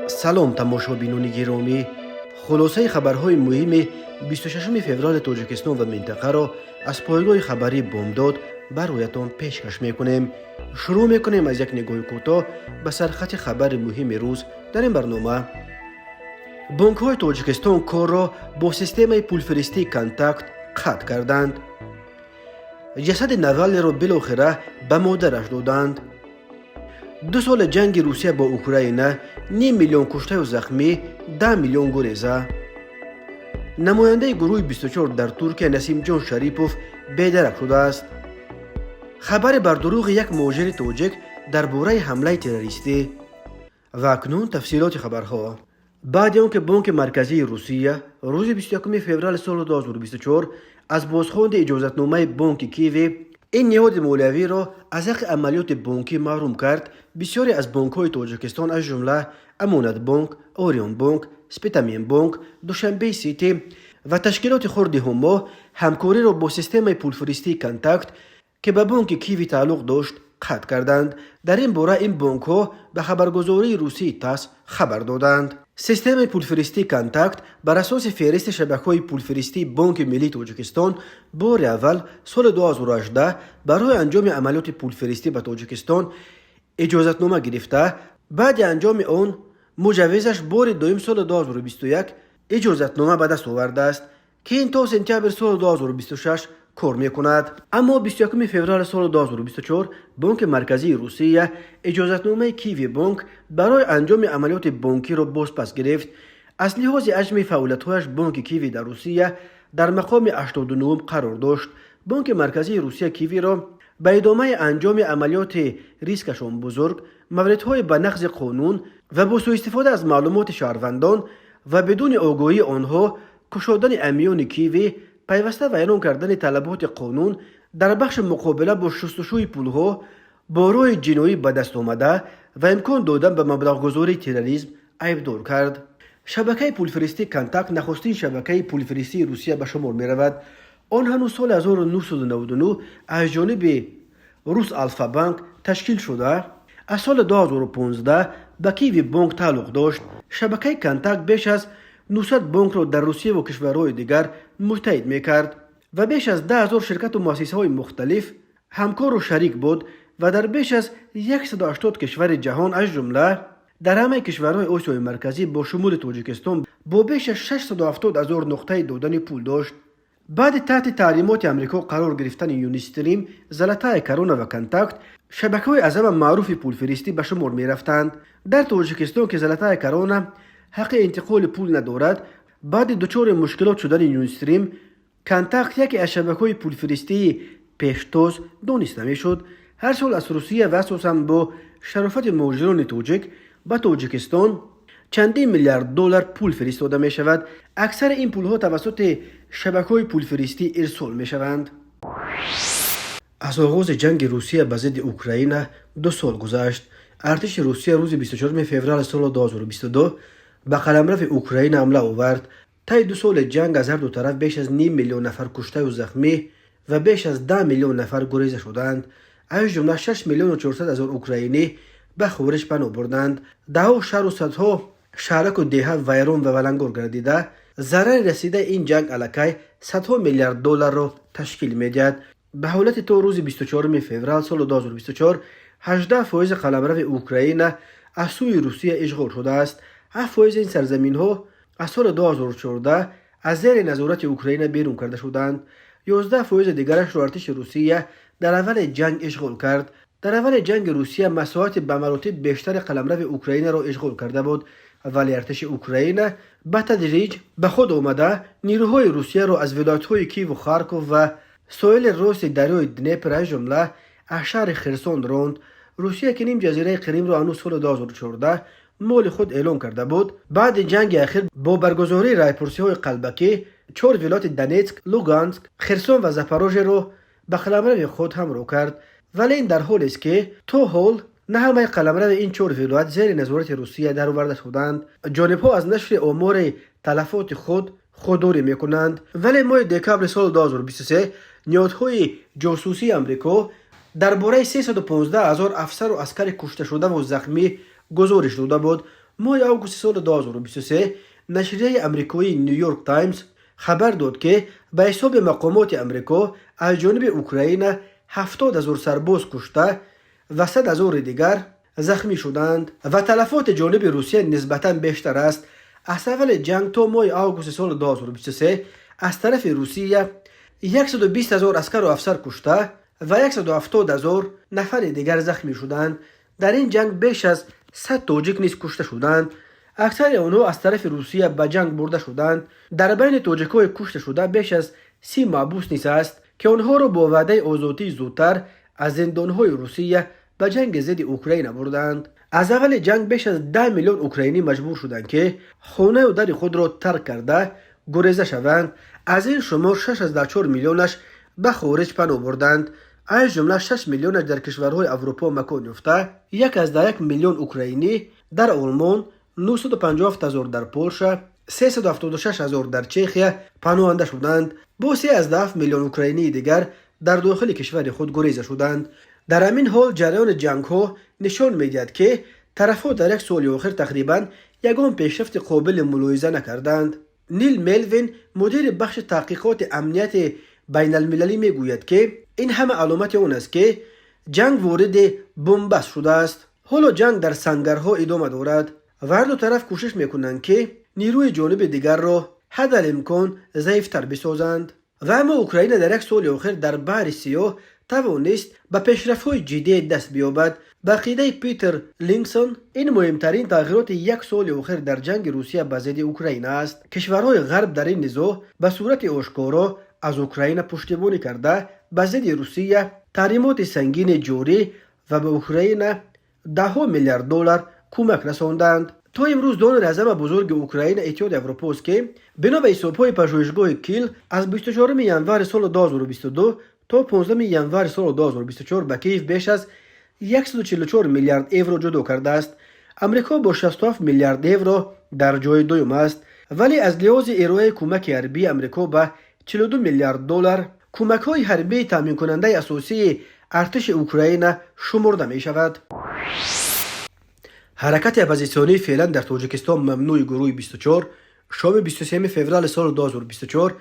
салом тамошобинони гиромӣ, хулосаи хабарҳои муҳими 26 феврали тоҷикистон ва минтақаро аз пойгоҳи хабарии бомдод бароятон пешкаш мекунем. шурӯъ мекунем аз як нигоҳи кӯтоҳ ба сархати хабари муҳими рӯз дар ин барнома. бонкҳои тоҷикистон корро бо системаи пулфиристии контакт қатъ карданд. ҷасади Навалнийро билохира ба модараш доданд. 2 соли ҷанги Русия бо Украина, 5 миллион куштаю захмӣ, 10 миллион гуреза. намояндаи гурӯҳи 24 дар Туркия Насимҷон Шарипов бедарак шудааст. хабари бар дурӯғи як муҳоҷири тоҷик дар бораи ҳамлаи террористӣ. ва акнун тафсилоти хабарҳо. баъди он ки Бонки Марказии Русия рӯзи 21 феврали соли 2024 аз бозхонди иҷозатномаи Бонки Киеве ин ниҳоди молиявиро аз ҳаққи амалиёти бонкӣ маҳрум кард, бисёре аз бонкҳои Тоҷикистон аз ҷумла Амонатбонк, Орионбонк, Спитаминбонк, Душанбеи Сити ва ташкилоти хурди ҳумо ҳамкориро бо системаи пулфиристии контакт ки ба Бонки Киеве тааллуқ дошт қатъ карданд. дар ин бора ин бонкҳо ба хабаргузории русии ТАСС хабар доданд. системаи пулфиристии контакт бар асоси феҳристи шабакаҳои пулфиристии Бонки Миллии Тоҷикистон бори аввал соли 2018 барои анҷоми амалиёти пулфиристӣ ба Тоҷикистон иҷозатнома гирифта, баъди анҷоми он муҷаввизаш бори дуюм соли 2021 иҷозатнома ба даст овардааст ки ин то сентябри соли 2026 кор мекунад. аммо 21 феврали соли 2024 Бонки Марказии Русия иҷозатномаи Киеви Бонк барои анҷоми амалиёти бонкиро бозпас гирифт. аз лиҳози ҳаҷми фаъолиятҳояш Бонки Киеве дар Русия дар мақоми 89 қарор дошт. Бонки Марказии Русия Киевиро ба идомаи анҷоми амалиёти рискашон бузург, мавридҳои ба нақзи қонун ва бо сӯистифода аз маълумоти шаҳрвандон ва бидуни огоҳии онҳо кушодани амиёни Киеве, пайваста вайрон кардани талаботи қонун дар бахши муқобила бо шустушӯи пулҳо бо роҳи ҷиноӣ ба даст омада ва имкон додан ба маблағгузории терроризм айбдор кард. шабакаи пулфиристии контакт нахустин шабакаи пулфиристии Русия ба шумор меравад. он ҳанӯз соли 1999 аз ҷониби Рус Алфа-банк ташкил шуда, аз соли 2015 ба Киеви Бонк тааллуқ дошт. шабакаи контакт беш аз 900 бонкро дар Русия ва кишварҳои дигар муттаҳид мекард ва беш аз 10 000 ширкату муассисаҳои мухталиф ҳамкору шарик буд ва дар беш аз 180 кишвари ҷаҳон аз ҷумла дар ҳамаи кишварҳои Осиёи Марказӣ бо шумули Тоҷикистон бо беш аз 670 000 нуқтаи додани пул дошт. баъди таҳти таълимоти Амрико қарор гирифтани Юнистрим, Золотая корона ва Контакт шабакаҳои аз ҳама маъруфи пулфиристӣ ба шумор мерафтанд. дар Тоҷикистон ки Золотая корона ҳаққи интиқоли пул надорад, баъди дучори мушкилот шудани Юнистрим, Контакт яке аз шабакаҳои пулфиристии пештоз дониста мешуд. ҳар сол аз Русия ва асосан бо шарофати муҳоҷирони тоҷик ба Тоҷикистон чандин миллиард доллар пул фиристода мешавад. аксари ин пулҳо тавассути шабакаҳои пулфиристӣ ирсол мешаванд. аз оғози ҷанги Русия ба зидди Украина 2 сол гузашт. артиши Русия рӯзи 24 феврали соли 2022 ба қаламрави Украина ҳамла овард. таи 2 соли ҷанг аз ҳарду тараф беш аз 5 миллион нафар куштаю захмӣ ва беш аз 10 миллион нафар гуреза шуданд. аз ҷумла 6 миллиону 400 000 украинӣ ба хориҷ паноҳ бурданд. даҳо шаҳру садҳо шаҳраку деҳа вайрон ва валангор гардида, зарари расидаи ин ҷанг аллакай садҳо миллиард долларро ташкил медиҳад. ба ҳолати то рӯзи 24 феврал соли 2024 18% қаламрави Украина аз сӯи Русия ишғол шудааст. 7% ин сарзаминҳо аз соли 2014 аз зери назорати Украина берун карда шуданд. 11% дигарашро артиши Русия дар аввали ҷанг ишғол кард. дар аввали ҷанги Русия масоҳати ба маротиб бештари қаламрави Украинаро ишғол карда буд, вале артиши Украина ба тадриҷ ба худ омада нирӯҳои Русияро аз вилоятҳои Киеву Харков ва соили рости дарёи Днепр аз ҷумла аз шаҳри Херсон ронд. Русия ки ним ҷазираи Қримро ҳанӯз соли 2014 моли худ эълон карда буд. баъди ҷанги ахир бо баргузории райпурсиҳои қалбакӣ 4 вилояти Донецк, Луганск, Херсон ва Запорожеро ба қаламрави худ ҳамроҳ кард. вале ин дар ҳолест ки то ҳол на ҳамаи қаламрави ин 4 вилоят зери назорати Русия дароварда шуданд. ҷонибҳо аз нашри омори талафоти худ худдорӣ мекунанд. вале моҳи декабри соли 2023 ниҳодҳои ҷосусии Амрико дар бораи 315 000 афсару аскари кушташуда ва захмӣ гузориш дода буд. ماه آگوست سال 2023 نشریه امریکایی نیویورک تایمز خبر داد که به حساب مقامات امریکا از جانب اوکراین 70,000 سرباز کشته و 100,000 دیگر زخمی شدند و تلفات جانب روسیه نسبتاً بیشتر است. از اول جنگ تا ماه آگوست سال 2023 از طرف روسیه 120,000 عسکر و افسر کشته و 170,000 نفر دیگر زخمی شدند. در این جنگ بیش از 100 تاجیک نیز کشته شدند. اکثر آنها از طرف روسیه به جنگ برده شدند. در بین تاجیک‌های کشته شده بیش از 30 محبوس نیز است که آنها را با وعده آزادی زودتر از زندان‌های روسیه به جنگ ضد اوکراین بردند. از اول جنگ بیش از 10 میلیون اوکراینی مجبور شدند که خانه و در خود را ترک کرده گریزه شوند. از این شمار 6.4 میلیونش به خارج پناه بردند. از جمله 6 میلیونش در کشورهای اروپا مکان یافته، 1.1 میلیون اوکراینی در آلمان، 957,000 در پولشا، 376,000 در چخیه پناهنده شدند. با 3.7 میلیون اوکراینی دیگر در داخل کشور خود گریزه شدند. در همین حال جریان جنگ ها نشان میدهد که طرفها در یک سال آخر تقریبا یگان پیشرفت قابل ملاحظه نکردند. نیل ملوین مدیر بخش تحقیقات امنیت بین المللی میگوید که این همه علامت آن است که جنگ وارد بنبست شده است. حالا جنگ در سنگرها ادامه دارد و هر دو طرف کوشش میکنند که نیروی جانب دیگر را حدالامکان ضعیفتر بسازند. و اما اوکراین در یک سال آخر در بحر سیاه توانست به پیشرفت‌های جدی دست بیابد. به عقیده پیتر لینکسون این مهمترین تغییرات یک سال آخر در جنگ روسیه به ضد اوکراین است. کشورهای غرب در این نزاع به صورت آشکارا از اوکراین پشتیبانی کرده به ضد روسیه تحریمات سنگین جاری و به اوکراین 10 میلیارد دلار کمک رساندند. تا امروز دان رزم بزرگ اوکراین اتحاد اروپا است که بنا به حساب‌های پژوهشگاه کیل از 24 ینور سال 2022 تا 15 ینور سال 2024 به کیف بیش از 144 میلیارد یورو جدا کرده است. امریکا با 67 میلیارد یورو در جای دوم است، ولی از لحاظ ارائه کمک حربی امریکا به 42 میلیارد دلار کمک‌های حربی تامین کننده اساسی ارتش اوکراین شمرده می شود. حرکت اپوزیسیونی فعلا در تاجیکستان ممنوع گروه 24 شام 23 فوریه سال 2024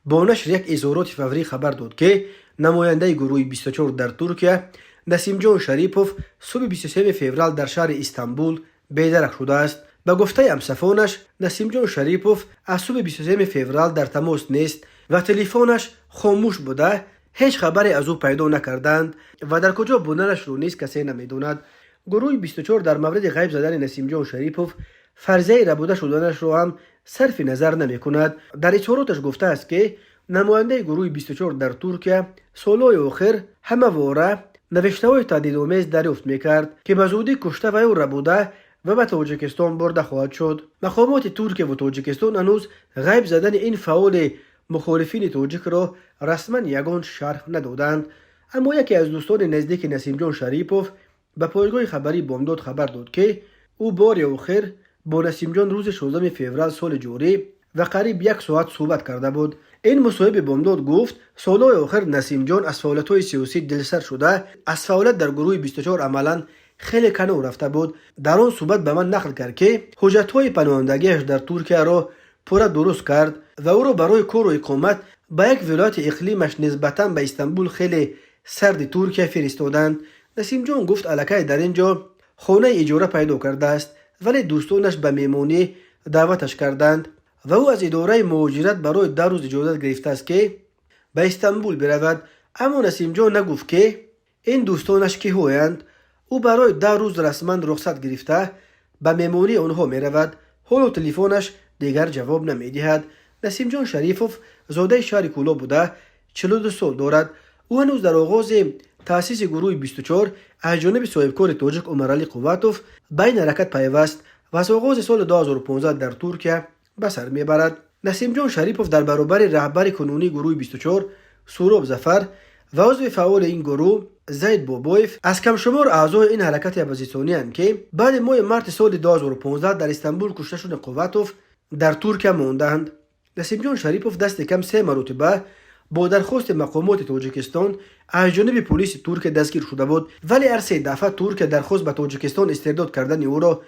با نشر یک اظهارات فوری خبر داد که نماینده گروه 24 در ترکیه نسیم جان شریپوف صبح 23 فوریه در شهر استانبول بیدرق شده است. به گفته همسفانش نسیم جان شریپوف از صبح 23 فوریه در تماس نیست و تلفنش خاموش بوده، هیچ خبری از او پیدا نکردند و در کجا بودنش رو نیز کسی نمیداند. گروه 24 در مورد غیب زدن نسیم جان شریپوف فرضیه ربوده شدنش رو هم صرف نظر نمی کند. در اظهاراتش گفته است که نماینده گروه 24 در ترکیه سالهای آخر همه واره نوشته‌های تهدیدآمیز دریافت میکرد که به زودی کشته و یا ربوده و به تاجیکستان برده خواهد شد. مقامات ترکیه و تاجیکستان هنوز غیب زدن این فعال مخالفین تاجیک را رسما یگان شرح ندادند. اما یکی از دوستان نزدیک نسیم جان شریپوف به پایگاه خبری بامداد خبر داد که او بار آخر با نسیم جان روز 16 فوریه سال جاری و قریب 1 ساعت صحبت کرده بود. این مصاحبه بامداد گفت سالهای آخر نسیم جان از فعالیت‌های سیاسی دلسر شده، از فعالیت در گروه 24 عملاً خیلی کنار رفته بود. در آن صحبت به من نقل کرد که حجت‌های پناهندگیش در ترکیه را پورا درست کرد و او را برای کار و اقامت به یک ولایت اقلیمش نسبتاً به استانبول خیلی سرد ترکیه فرستادند. نسیم جان گفت الکی در اینجا خانه اجاره پیدا کرده است، ولی دوستانش به مهمانی دعوتش کردند و او از اداره مهاجرت برای 2 روز اجازت گرفته است که به استانبول برود. اما نسیم جان نگفت که این دوستانش کی هستند. او برای 10 روز رسما رخصت گرفته به مهمانی آنها می رود. حالا تلفنش دیگر جواب نمی دهد. نسیم جان شریپوف زاده شهر کولا بوده، 42 سال دارد. او هنوز در آغاز تأسیس گروه 24 از جانب صاحبکار تاجیک عمرعلی قواتوف بین حرکت پیوست و از آغاز سال 2015 در ترکیه به سر میبرد. نسیم جان شریپوف در برابر رهبر کنونی گروه 24 سهراب ظفر و عضو فعال این گروه زید بابایف از کم شمار اعضای این حرکت اپوزیسیونی اند که بعد ماه مارس سال 2015 در استانبول کشته شده قواتوف در ترکیه ماندند. نسیم جان شریپوف دست کم 3 مرتبه با درخواست مقامات تاجیکستان از جانب پلیس ترک دستگیر شده بود، ولی هر 3 دفعه ترک درخواست به تاجیکستان استرداد کردن او را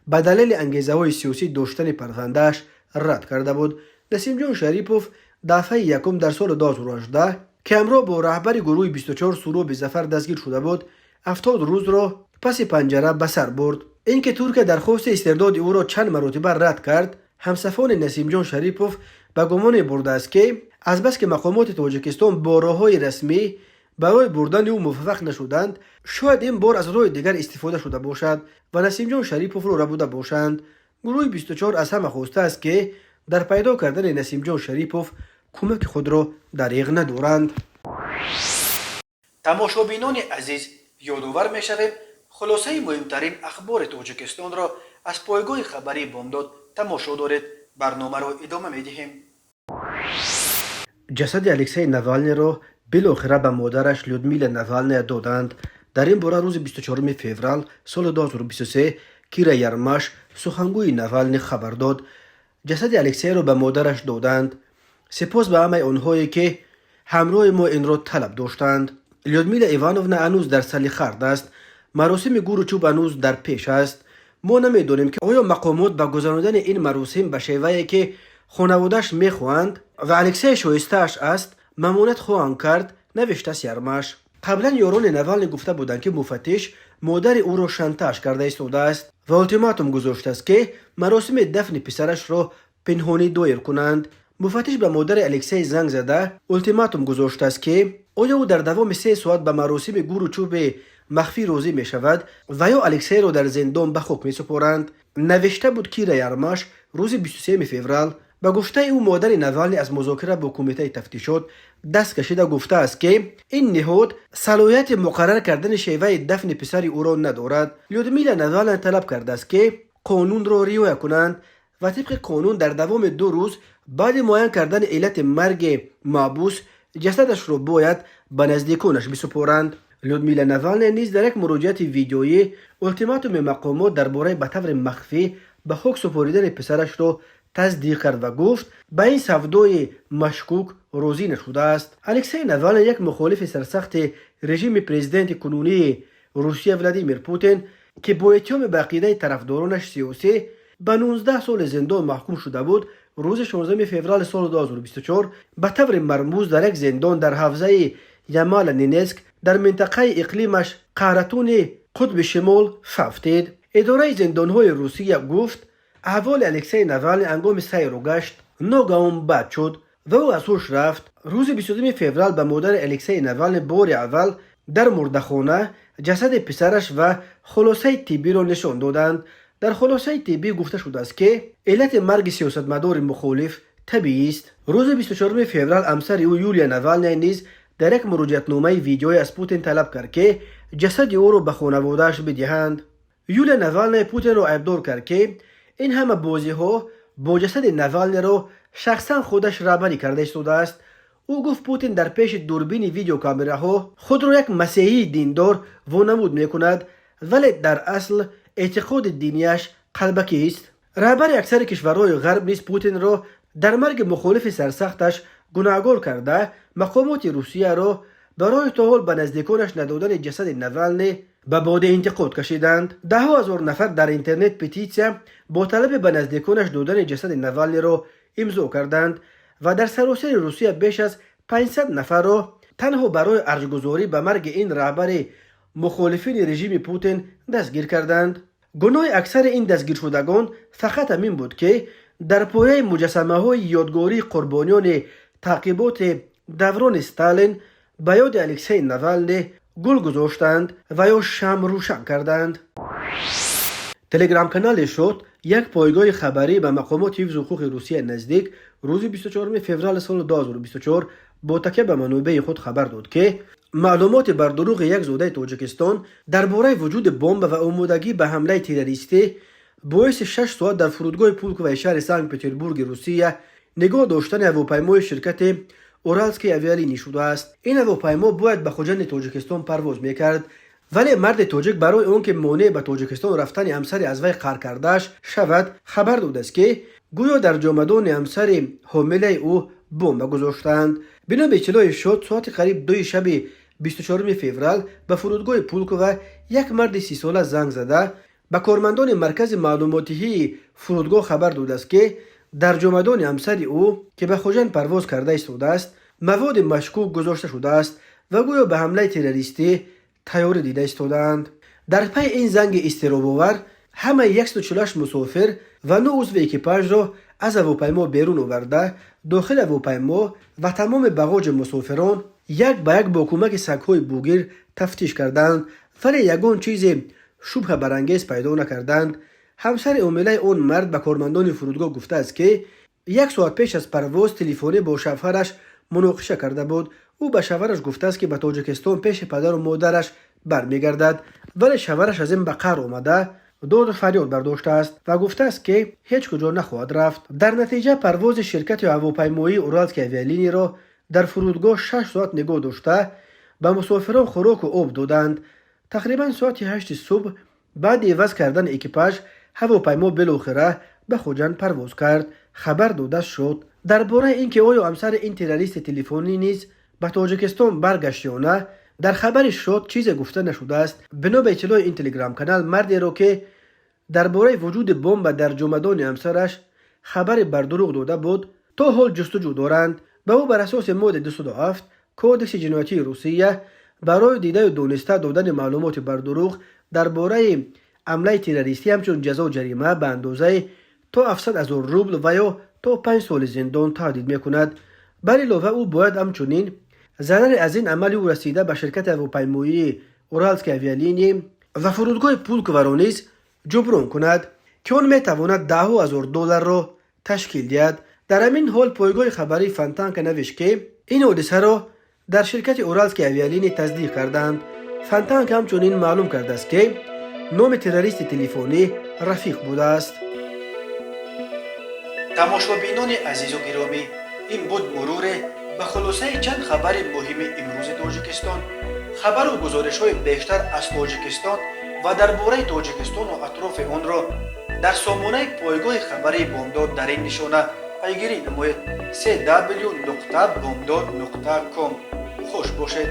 به دلیل انگیزه‌های سیاسی داشتن پرونده‌اش رد کرده بود. نسیم جان شریپوف دفعه یکم در سال 2018 که همراه با رهبر گروه 24 سرو به ظفر دستگیر شده بود 70 روز را پس پنجره به سر برد. اینکه ترکیه درخواست استرداد او را چند مرتبه رد کرد، همسفان نسیم جان شریپوف به گمان برده است که از بس که مقامات تاجیکستان با راه‌های رسمی برای بردن او موفق نشدند، شاید این بار از راه دیگر استفاده شده باشد و نسیم جان شریپوف را ربوده باشند. گروه 24 از همه خواسته است که در پیدا کردن نسیم جان شریپوف کمک خود را دریغ ندارند. تماشابینان عزیز، یادآور می‌شویم خلاصه مهمترین اخبار تاجیکستان را از پایگاه خبری بامداد تماشا دارید. برنامه را ادامه می‌دهیم. جسد الکسی نوالنی را بالاخره به مادرش لودمیلا نوالنی دادند. در این باره روز 24 فوریه سال 2023 کیرا یرماش سخنگوی نوالنی خبر داد جسد الکسی را به مادرش دادند. سپاس به همه آنهایی که همراه ما این را طلب داشتند. لودمیلا ایوانونا هنوز در سلیخرد است. مراسم گوروچوب هنوز در پیش است. ما نمیدانیم که آیا مقامات به گذراندن این مراسم به شیوهی که خانواده‌اش میخواهند و الکسی شایسته‌اش است ممانعت خواهند کرد، نوشته است یرماش. قبلا یاران نوالنی گفته بودند که مفتش مادر او را شانتاژ کرده ایستاده است و التیماتوم گذاشته است که مراسم دفن پسرش را پنهانی دایر کنند. مفتش به مادر الکسی زنگ زده التیماتوم گذاشته است که آیا او در دوام 3 ساعت به مراسم گوروچوب مخفی راضی می شود و یا الکسی را در زندان به خاک می سپارند. نوشته بود کیرا یرماش روز 23 فوریه. به گفته او مادر نوالنی از مذاکره با کمیته تفتیشات دست کشیده گفته است که این نهاد صلاحیت مقرر کردن شیوه دفن پسر او را ندارد. لودمیلا نوالنی طلب کرده است که قانون را رعایت کنند و طبق قانون در دوام 2 روز بعد معاین کردن علت مرگ محبوس جسدش را باید به نزدیکانش بسپارند. لودمیلا نوالنی نیز در یک مراجعه ویدیویی التیماتوم مقامات درباره به طور مخفی به خاک سپاریدن پسرش را تصدیق کرد و گفت به این سودای مشکوک راضی نشده است. الکسی نوالنی یک مخالف سرسخت رژیم پرزیدنت کنونی روسیه ولادیمیر پوتین که با اتهام به عقیده طرفدارانش سیاسی به 19 سال زندان محکوم شده بود، روز 16 فوریه سال 2024 به طور مرموز در یک زندان در حوزه یامال نینسک در منطقه اقلیمش قارتون قطب شمال ففتید. اداره زندانهای روسیه گفت احوال الکسی نوالنی هنگام سیر و گشت ناگهان بد شد و او از هوش رفت. روز 22 فوریه به مادر الکسی نوالنی بار اول در مردخانه جسد پسرش و خلاصه طبی را نشان دادند. در خلاصه طبی گفته شده است که علت مرگ سیاستمدار مخالف طبیعی است. روز 24 فوریه همسر او یولیا نوالنی نیز در یک مراجعتنامه ویدیویی از پوتین طلب کرد که جسد او را به خانواده‌اش بدهند. یولیا نوالنی پوتین را ایبدار کرد که این همه بازی ها با جسد نوالنی را شخصا خودش رهبری کرده ایستاده است. او گفت پوتین در پیش دوربین ویدیو کامراها خود را یک مسیحی دیندار وانمود می کند ولی در اصل اعتقاد دینیش قلبکی است. رهبر اکثر کشورهای غرب نیز پوتین را در مرگ مخالف سرسختش گناهکار کرده مقامات روسیه را برای تا حال به نزدیکانش ندادن جسد نوالنی به باد انتقاد کشیدند. 10,000 نفر در اینترنت پتیسیه با طلب به نزدیکانش دادن جسد نوالنی را امضا کردند و در سراسر روسیه بیش از 500 نفر را تنها برای ارجگذاری به مرگ این رهبر مخالفین رژیم پوتین دستگیر کردند. گناه اکثر این دستگیر شدگان فقط همین بود که در پایه مجسمه های یادگاری قربانیان تعقیبات دوران استالین به یاد الکسی نوالنی گل گذاشتند و یا شمع روشن کردند. تلگرام کانال شد یک پایگاه خبری به مقامات حفظ حقوق روسیه نزدیک روز 24 فوریه سال 2024 با تکیه به منابع خود خبر داد که معلومات بر دروغ یک زاده تاجیکستان درباره وجود بمب و آمادگی به حمله تروریستی باعث 6 ساعت در فرودگاه پولکوی شهر سنت پترزبورگ روسیه نگاه داشتن هواپیمای شرکت اورالسکی اویالینی شده است. این هواپیما باید به خوجند تاجیکستان پرواز میکرد ولی مرد تاجیک برای اون که مانع به تاجیکستان رفتن همسر از وی قرار کردهش شود خبر داده است که گویا در جامدان همسر حامله او بمب گذاشتند. بنا به اطلاع شد ساعت قریب 2 شب 24 فوریه به فرودگاه پولکوی یک مرد 30 ساله زنگ زده ба кормандони маркази маълумотии фурудгоҳ хабар додааст ки дар ҷомадони ҳамсари ӯ ки ба хуҷанд парвоз карда истодааст маводи машкук гузошта шудааст ва гӯё ба ҳамлаи террористӣ тайёрӣ дида истодаанд. дар пайи ин занги изтиробовар ҳамаи 148 мусофир ва 9 узви экипажро аз ҳавопаймо берун оварда дохили ҳавопаймо ва тамоми бағоҷи мусофирон як ба як бо кӯмаки сагҳои бугир тафтиш карданд, вале ягон чизе шубҳабарангез пайдо накарданд. ҳамсари омилаи он мард ба кормандони фурудгоҳ гуфтааст ки 1 соат пеш аз парвоз телефонӣ бо шавҳараш муноқиша карда буд. ӯ ба шавҳараш гуфтааст ки ба Тоҷикистон пеши падару модараш бармегардад, вале шавҳараш аз ин ба қаҳр омада доду фарёд бардоштааст ва гуфтааст ки ҳеҷ куҷо нахоҳад рафт. дар натиҷа парвози ширкати ҳавопаймоии Уральские авиалиниро дар фурудгоҳ 6 соат нигоҳ дошта ба мусофирон хӯроку об доданд. тақрибан соати 8 субҳ баъди иваз кардани экипаж ҳавопаймо билохира ба хуҷанд парвоз кард. хабар дода шуд. дар бораи ин ки оё ҳамсари ин террористи телефонӣ низ ба Тоҷикистон баргашт ё на, дар хабари шуд чизе гуфта нашудааст. бино ба иттилои ин телеграм-канал, мардеро ки дар бораи вуҷуди бомба дар ҷомадони ҳамсараш хабари бардурӯғ дода буд, то ҳол ҷустуҷӯ доранд. ба ӯ бар асоси моддаи 207 кодекси ҷиноятии Русия барои дидаю дониста додани маълумоти бардурӯғ дар бораи ҳамлаи террористӣ ҳамчун ҷазо ҷарима ба андозаи то 700 000 рубл ва ё то 5 соли зиндон таҳдид мекунад. бар илова ӯ бояд ҳамчунин зарари аз ин амали ӯ расида ба ширкати ҳавопаймоии Уральские авиалинии ва фурудгоҳи Пулковаро низ ҷуброн кунад, ки он метавонад $10,000 ташкил диҳад. дар ҳамин ҳол пойгоҳи хабарии Фонтанка навишт ки ин ҳодисаро дар ширкати Уральские авиалинии таздиқ карданд. Фонтанка ҳамчунин маълум кардааст ки номи террористи телефонӣ Рафиқ будааст. тамошобинони азизу гиромӣ, ин буд муруре ба хулосаи чанд хабари муҳими имрӯзи Тоҷикистон. хабару гузоришҳои бештар аз Тоҷикистон ва дар бораи Тоҷикистону атрофи онро дар сомонаи пойгоҳи хабари бомдод дар ин нишона пайгирӣ намоед: www.bomdod.com. хуш бошед.